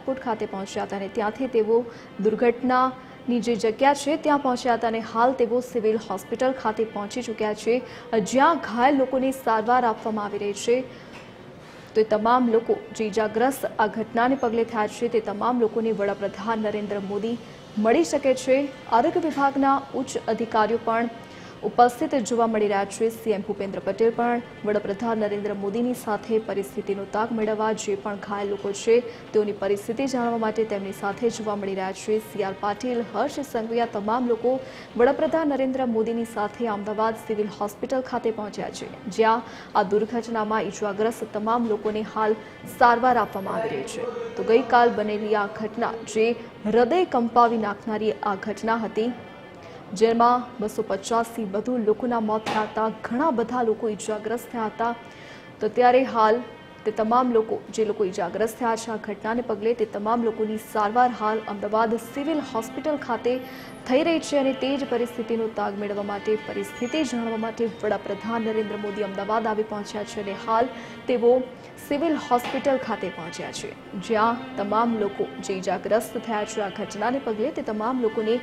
Airport ખાતે પહોંચ્યા હતા અને ત્યાંથી તેઓ દુર્ઘટનાની જે જગ્યા છે ત્યાં પહોંચ્યા હતા અને હાલ તેઓ સિવિલ હોસ્પિટલ ખાતે પહોંચી ચૂક્યા છે, જ્યાં ઘાયલ લોકોને સારવાર આપવામાં આવી રહી છે। તો એ તમામ લોકો જે ઇજાગ્રસ્ત આ ઘટનાને પગલે થયા છે તે તમામ લોકોને વડાપ્રધાન નરેન્દ્ર મોદી મળી શકે છે। આરોગ્ય વિભાગના ઉચ્ચ અધિકારીઓ પણ ઉપસ્થિત જોવા મળી રહ્યા છે। સીએમ ભૂપેન્દ્ર પટેલ પણ વડાપ્રધાન નરેન્દ્ર મોદીની સાથે પરિસ્થિતિનો તાગ મેળવવા, જે પણ ઘાયલ લોકો છે તેઓની પરિસ્થિતિ જાણવા માટે તેમની સાથે જોવા મળી રહ્યા છે। સીઆર પાટીલ, હર્ષ સંઘવી આ તમામ લોકો વડાપ્રધાન નરેન્દ્ર મોદીની સાથે અમદાવાદ સિવિલ હોસ્પિટલ ખાતે પહોંચ્યા છે, જ્યાં આ દુર્ઘટનામાં ઇજાગ્રસ્ત તમામ લોકોને હાલ સારવાર આપવામાં આવી રહી છે। તો ગઈકાલ બનેલી આ ઘટના જે હૃદય કંપાવી નાખનારી આ ઘટના હતી, જેમાં 250થી વધુ લોકોના મોત થયા હતા, ઘણા બધા લોકો ઇજાગ્રસ્ત થયા હતા। તો ત્યારે હાલ તે તમામ લોકો જે લોકો ઇજાગ્રસ્ત થયા છે આ ઘટનાને પગલે, તે તમામ લોકોની સારવાર હાલ અમદાવાદ સિવિલ હોસ્પિટલ ખાતે થઈ રહી છે અને તે જ પરિસ્થિતિનો તાગ મેળવવા માટે, પરિસ્થિતિ જાણવા માટે વડાપ્રધાન નરેન્દ્ર મોદી અમદાવાદ આવી પહોંચ્યા છે અને હાલ તેઓ સિવિલ હોસ્પિટલ ખાતે પહોંચ્યા છે, જ્યાં તમામ લોકો જે ઇજાગ્રસ્ત થયા છે આ ઘટનાને પગલે, તે તમામ લોકોને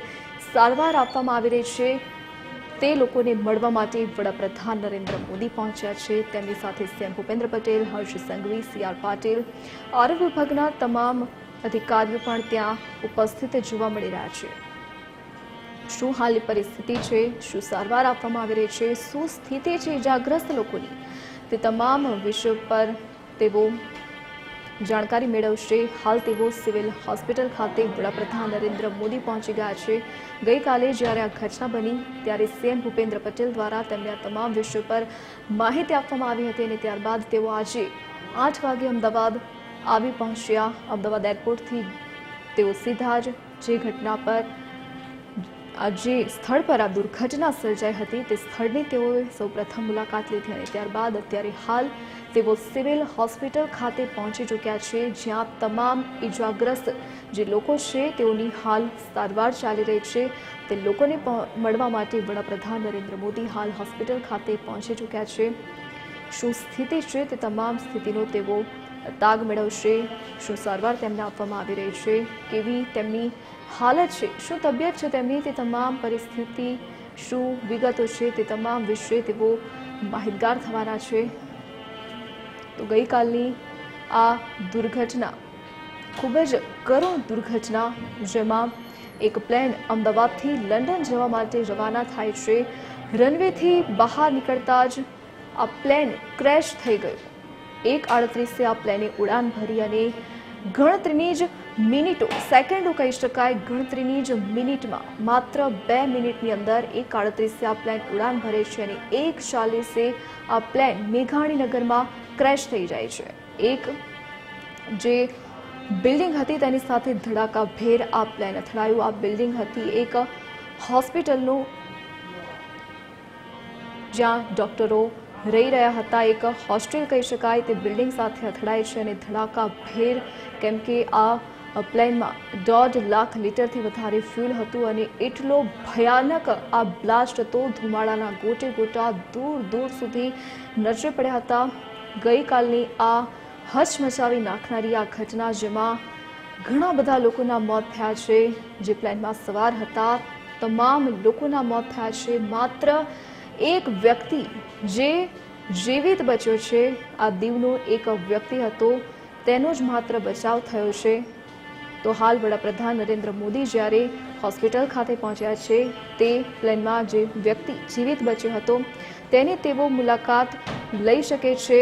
સારવાર આપવામાં આવી રહી છે। તે લોકોને મળવા માટે વડાપ્રધાન નરેન્દ્ર મોદી પહોંચ્યા છે। તેમની સાથે સીએમ ભૂપેન્દ્ર પટેલ, હર્ષ સંઘવી, સીઆર પાટીલ, આરોગ્ય વિભાગના તમામ અધિકારીઓ પણ ત્યાં ઉપસ્થિત જોવા મળી રહ્યા છે। શું હાલની પરિસ્થિતિ છે, શું સારવાર આપવામાં આવી રહી છે, શું સ્થિતિ છે ઇજાગ્રસ્ત લોકોની, તે તમામ વિષયો પર તેઓ જાણકારી મેળવશે। હાલ તેઓ સિવિલ હોસ્પિટલ ખાતે વડાપ્રધાન નરેન્દ્ર મોદી પહોંચી ગયા છે। ગઈકાલે જ્યારે આ ઘટના બની ત્યારે સીએમ ભૂપેન્દ્ર પટેલ દ્વારા તેમને આ તમામ વિષયો પર માહિતી આપવામાં આવી હતી અને ત્યારબાદ તેઓ આજે 8 વાગે અમદાવાદ આવી પહોંચ્યા। અમદાવાદ એરપોર્ટથી તેઓ સીધા જ જે ઘટના પર જે સ્થળ પર આ દુર્ઘટના સર્જાઈ હતી તે સ્થળની તેઓએ સૌપ્રથમ મુલાકાત લીધી અને ત્યારબાદ અત્યારે હાલ તેઓ સિવિલ હોસ્પિટલ ખાતે પહોંચી ચૂક્યા છે, જ્યાં તમામ ઇજાગ્રસ્ત જે લોકો છે તેઓની હાલ સારવાર ચાલી રહી છે। તે લોકોને મળવા માટે વડાપ્રધાન નરેન્દ્ર મોદી હાલ હોસ્પિટલ ખાતે પહોંચી ચૂક્યા છે। શું સ્થિતિ છે તે તમામ સ્થિતિનો તેઓ તાગ મેળવશે, શું સારવાર તેમને આપવામાં આવી રહી છે, કેવી તેમની હાલત છે, શું તબિયત છે તેમની, તે તમામ પરિસ્થિતિ, શું વિગતો છે તે તમામ વિશે તેઓ માહિતગાર થવાના છે। તો ગઈકાલની આ દુર્ઘટના ખૂબ જ કરુણ દુર્ઘટના, જેમાં એક પ્લેન અમદાવાદથી લંડન જવા માટે રવાના થાય છે। રનવેથી બહાર નીકળતા જ આ પ્લેન ક્રેશ થઈ ગયું। 1:38 આ પ્લેને ઉડાન ભરી અને ગણતરીની જ મિનિટો, સેકન્ડો કહી શકાય, ગણતરીની જ મિનિટમાં, માત્ર 2 મિનિટની અંદર 1:38 આ પ્લેન ઉડાન ભરે છે અને 1:40 આ પ્લેન મેઘાણીનગરમાં ક્રેશ થઈ જાય છે। એક જે બિલ્ડિંગ હતી તેની સાથે ધડાકાભેર આ પ્લેન અથડાયું। આ બિલ્ડિંગ હતી એક હોસ્પિટલનું, જ્યાં ડોક્ટરો રહી રહ્યા હતા, એક હોસ્ટેલ કહી શકાય, તે બિલ્ડિંગ સાથે અથડાય છે અને ધડાકાભેર, કેમ કે આ પ્લેનમાં 1.5 લાખ લીટરથી વધારે ફ્યુલ હતું અને એટલો ભયાનક આ બ્લાસ્ટ હતો, ધુમાડાના ગોટે ગોટા દૂર દૂર સુધી નજરે પડ્યા હતા। ગઈકાલની આ હચમચાવી નાખનારી આ ઘટના, જેમાં ઘણા બધા લોકોના મોત થયા છે, જે પ્લેનમાં સવાર હતા તમામ લોકોના મોત થયા છે। માત્ર એક વ્યક્તિ જે જીવિત બચ્યો છે, આ દીવનો એક વ્યક્તિ હતો, તેનો જ માત્ર બચાવ થયો છે। તો હાલ વડાપ્રધાન નરેન્દ્ર મોદી જ્યારે હોસ્પિટલ ખાતે પહોંચ્યા છે, તે પ્લેનમાં જે વ્યક્તિ જીવિત બચ્યો હતો તેની તેઓ મુલાકાત લઈ શકે છે।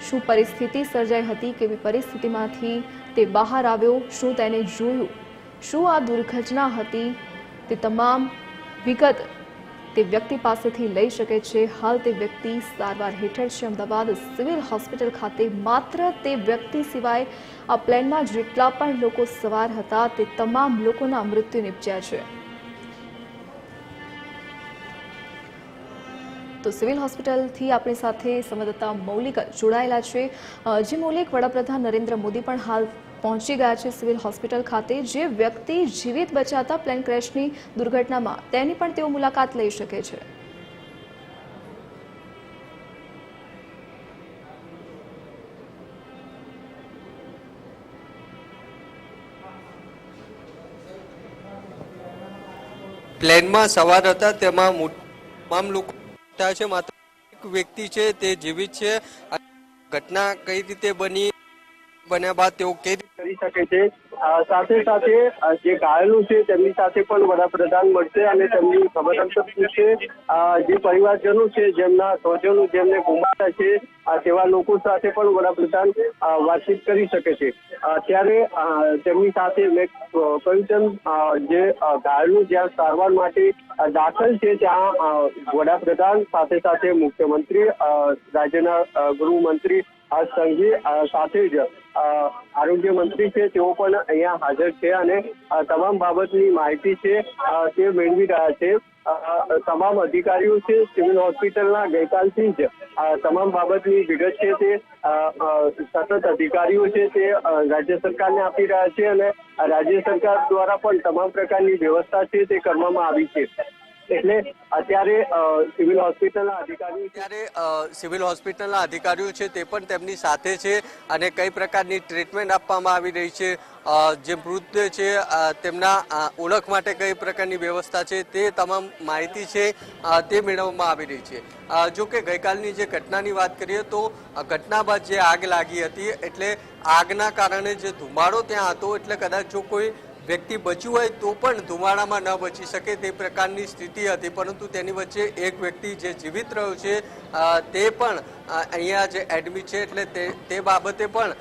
શું પરિસ્થિતિ સર્જાઈ હતી, કેવી પરિસ્થિતિમાંથી તે બહાર આવ્યો, શું તેને જોયું, શું આ દુર્ઘટના હતી, તે તમામ વિગત તે વ્યક્તિ પાસેથી લઈ શકે છે। હાલ તે વ્યક્તિ સારવાર હેઠળ છે અમદાવાદ સિવિલ હોસ્પિટલ ખાતે। માત્ર તે વ્યક્તિ સિવાય આ પ્લેનમાં જેટલા પણ લોકો સવાર હતા તે તમામ લોકોના મૃત્યુ નિપજ્યા છે। તો સિવિલ હોસ્પિટલથી આપણી સાથે સંવાદદાતા મૌલિક જોડાયેલા છે। જે મૌલિક, વડાપ્રધાન નરેન્દ્ર મોદી પણ હાલ પહોંચી ગયા છે સિવિલ હોસ્પિટલ ખાતે। જે વ્યક્તિ જીવિત બચ્યા હતા પ્લેન ક્રેશની દુર્ઘટનામાં, તેની પણ તેઓ મુલાકાત લઈ શકે છે। પ્લેનમાં સવાર હતા તેમાં તમામ લોકો છે, માત્ર એક વ્યક્તિ છે તે જીવિત છે. ઘટના કઈ રીતે બન્યા બાદ તેઓ કઈ રીતે કરી શકે છે. સાથે સાથે જે ઘાયલો છે તેમની સાથે પણ વડાપ્રધાન મળશે અને તેમની ખબર અંતર પૂછશે. જે પરિવારજનો છે, જેમના સ્વજનો જેમને ગુમાવ્યા છે, તેવા લોકો સાથે પણ વડાપ્રધાન વાતચીત કરી શકે છે. ત્યારે તેમની સાથે મેં કહ્યું તેમ જે ઘાયલો જ્યાં સારવાર માટે દાખલ છે ત્યાં વડાપ્રધાન સાથે સાથે મુખ્યમંત્રી, રાજ્યના ગૃહમંત્રી સંઘવી સાથે જ આરોગ્ય મંત્રી છે તેઓ પણ અહીંયા હાજર છે અને તમામ બાબતની માહિતી છે તે મેળવી રહ્યા છે. તમામ અધિકારીઓ છે સિવિલ હોસ્પિટલના ગઈકાલથી જ તમામ બાબતની વિગત છે તે સતત અધિકારીઓ છે તે રાજ્ય સરકારને આપી રહ્યા છે અને રાજ્ય સરકાર દ્વારા પણ તમામ પ્રકારની વ્યવસ્થા છે તે કરવામાં આવી છે. એટલે અત્યારે સિવિલ હોસ્પિટલના અધિકારીઓ છે તે પણ તેમની સાથે છે અને કઈ પ્રકારની ટ્રીટમેન્ટ આપવામાં આવી રહી છે, જે મૃતદેહ છે તેમના ઓળખ માટે કઈ પ્રકારની વ્યવસ્થા છે તે તમામ માહિતી છે તે મેળવવામાં આવી રહી છે. જો કે ગઈકાલની જે ઘટનાની વાત કરીએ તો ઘટના બાદ જે આગ લાગી હતી, એટલે આગના કારણે જે ધુમાડો ત્યાં હતો, એટલે કદાચ જો કોઈ વ્યક્તિ બચ્યું હોય તો પણ ધુમાડામાં ન બચી શકે તે પ્રકારની સ્થિતિ હતી. પરંતુ તેની વચ્ચે એક વ્યક્તિ જે જીવિત રહ્યો છે તે પણ અહીંયા જે એડમિટ છે, એટલે તે બાબતે પણ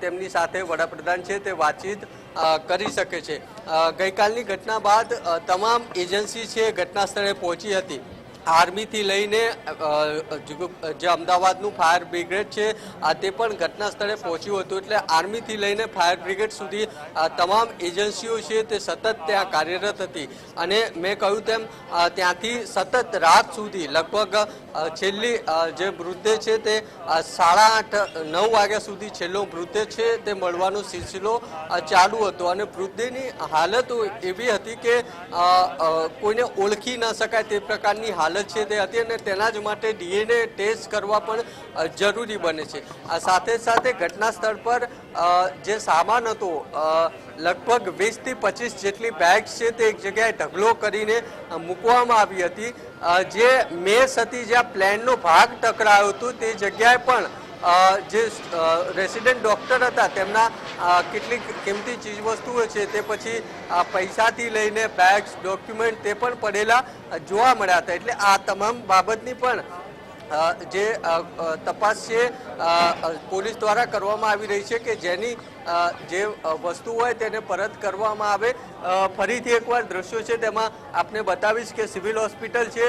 તેમની સાથે વડાપ્રધાન છે તે વાતચીત કરી શકે છે. ગઈકાલની ઘટના બાદ તમામ એજન્સી છે ઘટના સ્થળે પહોંચી હતી. આર્મીથી લઈને જે અમદાવાદનું ફાયર બ્રિગેડ છે તે પણ ઘટના સ્થળે પહોંચ્યું હતું. એટલે આર્મીથી લઈને ફાયર બ્રિગેડ સુધી તમામ એજન્સીઓ છે તે સતત ત્યાં કાર્યરત હતી અને મેં કહ્યું તેમ ત્યાંથી સતત રાત સુધી લગભગ છેલ્લી જે મૃતદેહ છે તે 8:30-9 વાગ્યા સુધી છેલ્લો મૃતદેહ છે તે મળવાનો સિલસિલો ચાલુ હતો અને મૃતદેહની હાલત એવી હતી કે કોઈને ઓળખી ન શકાય તે પ્રકારની હાલત છે તે હતી અને તેના જ માટે DNA ટેસ્ટ કરવા પણ જરૂરી બને છે. આ સાથે સાથે ઘટના સ્થળ પર જે સામાન હતો, લગભગ 20 થી 25 જેટલી બેગ્સ છે તે એક જગ્યાએ ઢગલો કરીને મૂકવામાં આવી હતી. જે મેસ હતી જ્યાં પ્લેનનો ભાગ ટકરાયો હતો તે જગ્યાએ પણ જે રેસિડેન્ટ ડોક્ટર હતા તેમના કેટલીક કિંમતી ચીજવસ્તુઓ છે તે પછી પૈસાથી લઈને બેગ્સ, ડોક્યુમેન્ટ તે પણ પડેલા જોવા મળ્યા હતા. એટલે આ તમામ બાબતની પણ જે તપાસ છે પોલીસ દ્વારા કરવામાં આવી રહી છે કે જેની જે વસ્તુ હોય તેને પરત કરવામાં આવે. ફરીથી એકવાર દ્રશ્યો છે તેમાં આપને બતાવીશ કે સિવિલ હોસ્પિટલ છે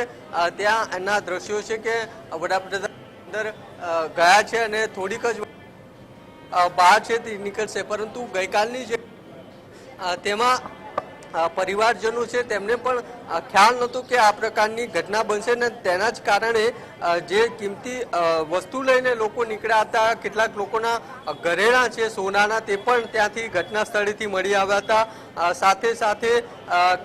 ત્યાં એના દ્રશ્યો છે કે વડાપ્રધાન અંદર ગયા છે અને થોડીક જ બહાર છે તે નીકળશે. પરંતુ ગઈકાલની જે તેમાં પરિવારજનો છે તેમને પણ ખ્યાલ નહોતું કે આ પ્રકારની ઘટના બનશે ને તેના જ કારણે જે કિંમતી વસ્તુ લઈને લોકો નીકળ્યા હતા, કેટલાક લોકોના ઘરેણાં છે સોનાના તે પણ ત્યાંથી ઘટના સ્થળેથી મળી આવ્યા હતા. સાથે સાથે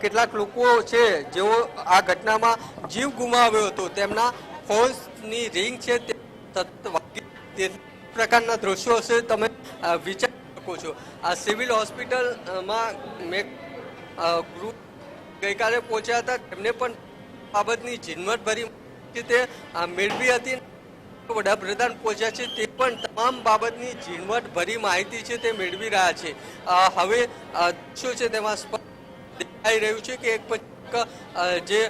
કેટલાક લોકો છે જેઓ આ ઘટનામાં જીવ ગુમાવ્યો હતો તેમના ફોન્સની રિંગ છે તે સતત પ્રકારના દ્રશ્યો હશે તમે વિચારી શકો છો. આ સિવિલ હોસ્પિટલમાં મેં ગઈકાલે પહોંચ્યા હતા, તેમને પણ બાબતની ઝીણવટભરી તે મેળવી હતી. વડાપ્રધાન પહોંચ્યા છે તે પણ તમામ બાબતની ઝીણવટભરી માહિતી છે તે મેળવી રહ્યા છે. હવે શું છે તેમાં દેખાઈ રહ્યું છે કે એક પછી જે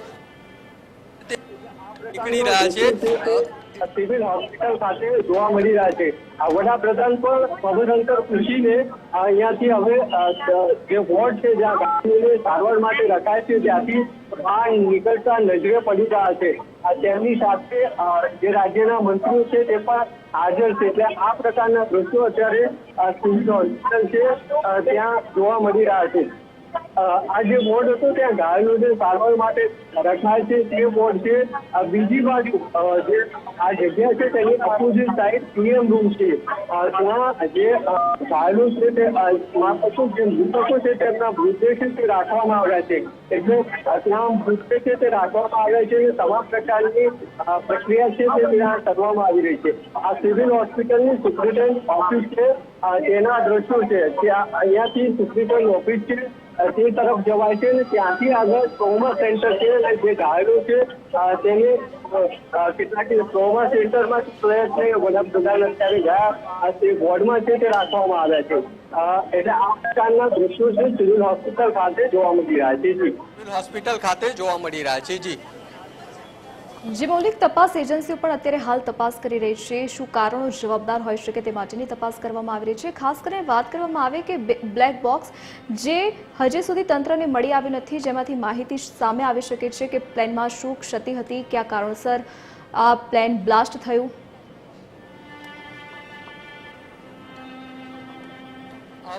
નીકળી રહ્યા છે સિવિલ હોસ્પિટલ ખાતે જોવા મળી રહ્યા છે. વડાપ્રધાન પણ ખબર અંતર પૂછીને અહીંયાથી હવે જે વોર્ડ છે જ્યાં ગાડીઓને સારવાર માટે રખાય છે ત્યાંથી બહાર નીકળતા નજરે પડી રહ્યા છે. તેમની સાથે જે રાજ્યના મંત્રીઓ છે તે પણ હાજર છે. એટલે આ પ્રકારના દ્રશ્યો અત્યારે સિવિલ હોસ્પિટલ છે ત્યાં જોવા મળી રહ્યા છે. આ જે વોર્ડ હતો ત્યાં ઘાયલોને સારવાર માટે રખાય છે તે વોર્ડ છે. બીજી બાજુ જે આ જગ્યા છે તેની અપોઝિટ સાઈડ પીએમ રૂમ છે. ત્યાં જે ઘાયલો છે તે જે મૃતકો છે તેમના મૃતદેહ છે તે રાખવામાં આવ્યા છે. એટલે ત્યાં મૃતદેહ છે તે રાખવામાં આવ્યા છે. તમામ પ્રકારની પ્રક્રિયા છે તે ત્યાં કરવામાં આવી રહી છે. આ સિવિલ હોસ્પિટલની સુપ્રિન્ટેન્ડન્ટ ઓફિસ છે તેના દ્રશ્યો છે. ત્યાં અહીંયાથી સુપ્રિન્ટેન્ડન્ટ ઓફિસ છે તે તરફ જવાય છે અને ત્યાંથી આગળ ટ્રોમા સેન્ટર છે અને જે ઘાયલો છે તેને કેટલાક ટ્રોમા સેન્ટરમાં પ્રયત્ન વડાપ્રધાન અત્યારે ગયા તે વોર્ડમાં છે તે રાખવામાં આવ્યા છે એટલે આ પ્રકારના દ્રશ્યો છે સિવિલ હોસ્પિટલ ખાતે જોવા મળી રહ્યા છે. સિવિલ હોસ્પિટલ ખાતે જોવા મળી રહ્યા છે. જી જે મૌલિક તપાસ એજન્સીઓ પણ અત્યારે હાલ તપાસ કરી રહી છે. શું કારણો જવાબદાર હોઈ શકે તે માટેની તપાસ કરવામાં આવી રહી છે. ખાસ કરીને વાત કરવામાં આવે કે બ્લેક બોક્સ જે હજી સુધી તંત્રને મળી આવી નથી, જેમાંથી માહિતી સામે આવી શકે છે કે પ્લેનમાં શું ક્ષતિ હતી, કયા કારણોસર આ પ્લેન બ્લાસ્ટ થયું.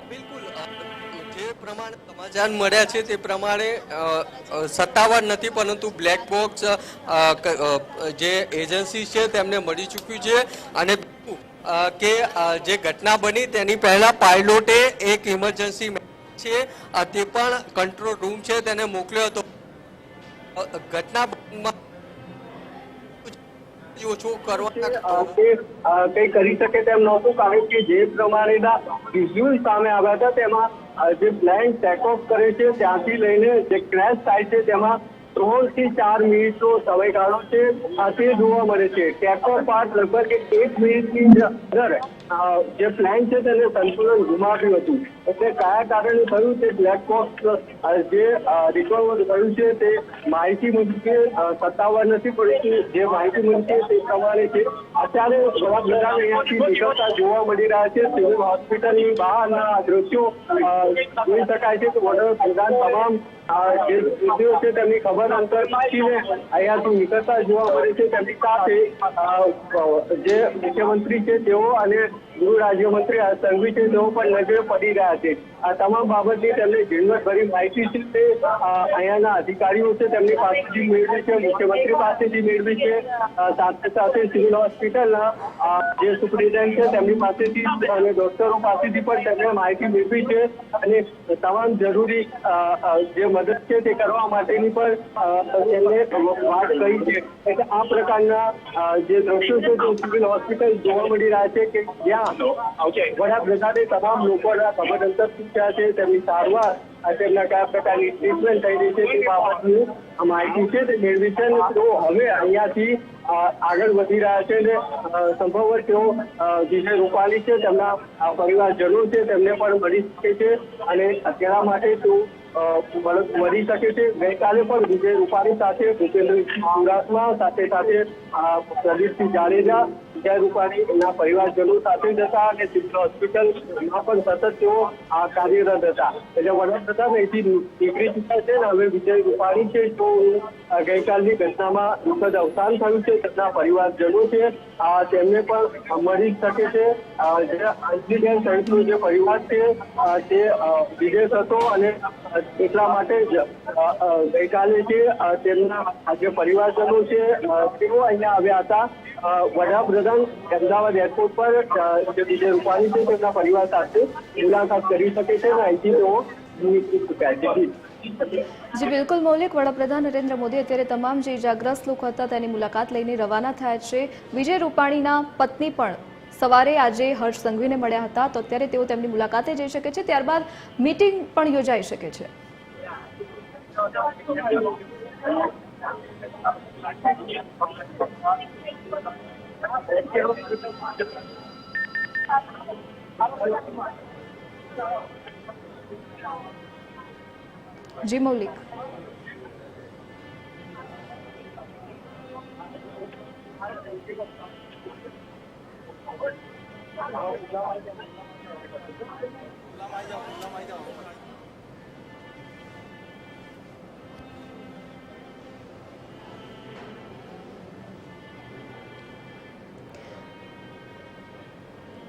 બિલકુલ જે પ્રમાણે સમાચાર મળ્યા છે તે પ્રમાણે સત્તાવાર નથી, પરંતુ બ્લેક બોક્સ જે એજન્સી છે તેમને મળી ચૂક્યું છે અને કે જે ઘટના બની તેની પહેલા પાયલોટે એક ઇમરજન્સી છે તે પણ કંટ્રોલ રૂમ છે તેને મોકલ્યો હતો. ઘટના ઓછો કરવા કઈ કરી શકે તેમ નહોતું, કારણ કે જે પ્રમાણેના વિઝ્યુઅલ સામે આવ્યા હતા તેમાં જે પ્લેન ટેક ઓફ કરે છે ત્યાંથી લઈને જે ક્રેશ થાય છે તેમાં 3 થી 4 મિનિટનો સમયગાળો છે તે જોવા મળે છે. ટેક ઓફ બાદ લગભગ 1 મિનિટની અંદર જે પ્લેન છે તેને સંતુલન ગુમાવ્યું હતું. એટલે કયા કારણે થયું તે બ્લેક બોક્સ જે રિકવર થયું છે તે માહિતી મુજબ સત્તાવાર નથી, પરંતુ જે માહિતી મળી છે તે પ્રમાણે છે. અત્યારે વડાપ્રધાન અહીંયાથી નીકળતા જોવા મળી રહ્યા છે. સિવિલ હોસ્પિટલની બહારના દ્રશ્યો જોઈ શકાય છે કે વડાપ્રધાન તમામ જે વિદ્યાર્થીઓ છે તેમની ખબર અંતર પૂછીને અહીંયાથી નીકળતા જોવા મળે છે. તેમની સાથે જે મુખ્યમંત્રી છે તેઓ અને ગૃહ રાજ્યમંત્રી હર્ષ સંઘવી છે તેઓ પણ નજરે પડી રહ્યા છે. આ તમામ બાબતની તેમને ઝીણવટભરી માહિતી છે તે અહીંયાના અધિકારીઓ છે તેમની પાસેથી મેળવી છે, મુખ્યમંત્રી પાસેથી મેળવી છે. સાથે સાથે સિવિલ હોસ્પિટલના જે સુપ્રિન્ટેન્ડન્ટ છે તેમની પાસેથી અને ડોક્ટરો પાસેથી પણ તેમને માહિતી મેળવી છે અને તમામ જરૂરી જે મદદ છે તે કરવા માટેની પણ તેમને વાત કરી છે. એટલે આ પ્રકારના જે દ્રશ્યો છે તે સિવિલ હોસ્પિટલ જોવા મળી રહ્યા છે કે જ્યાં વડાપ્રધાને તમામ લોકોના ખબર અંતર પૂછ્યા છે, તેમની સારવાર તેમના કયા પ્રકારની ટ્રીટમેન્ટ થઈ રહી છે તે બાબતની માહિતી છે તે મેળવી છે અને તેઓ હવે અહીંયાથી આગળ વધી રહ્યા છે અને સંભવત તેઓ વિજય રૂપાણી છે તેમના પરિવારજનો છે તેમને પણ મળી શકે છે અને તેના માટે તેઓ મળી શકે છે. ગઈકાલે પણ વિજય રૂપાણી સાથે ભૂપેન્દ્રસિંહ ચુડાસમા સાથે સાથે પ્રદીપસિંહ જાડેજા વિજય રૂપાણીના પરિવારજનો સાથે જ હતા અને સિવિલ હોસ્પિટલમાં પણ સતત તેઓ કાર્યરત હતા. એટલે વડાપ્રધાન અહીંથી નીકળી ચૂક્યા છે અને હવે વિજય રૂપાણી છે તો ગઈકાલની ઘટનામાં દુઃખદ અવસાન થયું છે. તેમના પરિવારજનો છે તેમને પણ મળી શકે છે. જે અંજલીબેન સહિતનો જે પરિવાર છે તે વિદેશ હતો અને એટલા માટે જ ગઈકાલે છે તેમના જે પરિવારજનો છે તેઓ અહીંયા આવ્યા હતા. વડાપ્રધાન અમદાવાદ એરપોર્ટ પર જે વિજય રૂપાણી છે તેમના પરિવાર સાથે મુલાકાત કરી શકે છે અને અહીંથી તેઓ નીકળી ચૂક્યા છે. જી બિલકુલ મૌલિક, વડાપ્રધાન નરેન્દ્ર મોદી અત્યારે તમામ જે ઇજાગ્રસ્ત લોકો હતા તેની મુલાકાત લઈને રવાના થયા છે. વિજય રૂપાણીના પત્ની પણ સવારે આજે હર્ષ સંઘવીને મળ્યા હતા, તો અત્યારે તેઓ તેમની મુલાકાતે જઈ શકે છે. ત્યારબાદ મીટિંગ પણ યોજાઈ શકે છે. જી મૌલિક.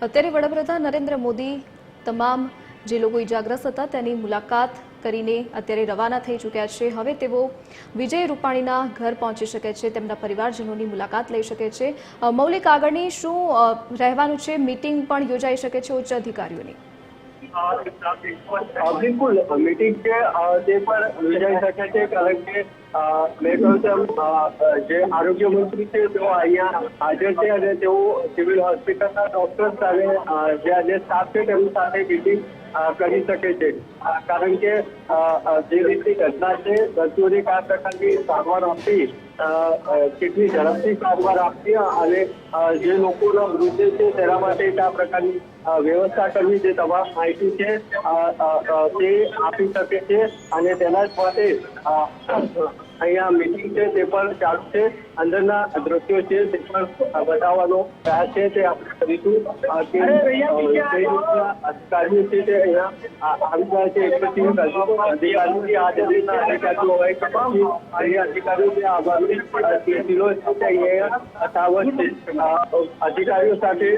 અત્યારે વડાપ્રધાન નરેન્દ્ર મોદી તમામ જે લોકો ઇજાગ્રસ્ત હતા તેની મુલાકાત કરીને અત્યારે રવાના થઈ ચૂક્યા છે. હવે તેઓ વિજય રૂપાણીના ઘર પહોંચી શકે છે, તેમના પરિવારજનોની મુલાકાત લઈ શકે છે. મૌલિક, આગળની શું રહેવાનું છે? મીટિંગ પણ યોજાઈ શકે છે ઉચ્ચ અધિકારીઓની? બિલકુલ, મીટિંગ છે તે પણ યોજાઈ શકે છે, કારણ કે મેં કહ્યું તેમ જે આરોગ્ય મંત્રી છે તેઓ અહીંયા હાજર છે અને તેઓ સિવિલ હોસ્પિટલના ડોક્ટર સાથે જે સ્ટાફ છે તેમની સાથે મીટિંગ કરી શકે છે, કારણ કે જે રીતની ઘટના છે, દર્દીઓને કયા પ્રકારની સારવાર આપવી, કેટલી ઝડપથી સારવાર આપવી અને જે લોકોનો મૃત્યુ છે તેના માટે કયા પ્રકારની વ્યવસ્થા કરવી, જે તમામ માહિતી છે તે આપી શકે છે. અને તેના જ માટે અહીંયા મીટિંગ છે તે પણ ચાલુ છે. અંદરના દ્રશ્યો છે તે પણ બતાવવાનો પ્રયાસ છે તે આપણે કરીશું કે કઈ રીતના અધિકારીઓ છે તે અહીંયા આવી ગયા છે. એક પછી અધિકારીઓની હાજરીના અધિકારીઓ હોય કે પછી અહીંયા અધિકારીઓ જે આવવાની સિલસિલો છે તે અહીંયા યથાવત છે. અધિકારીઓ સાથે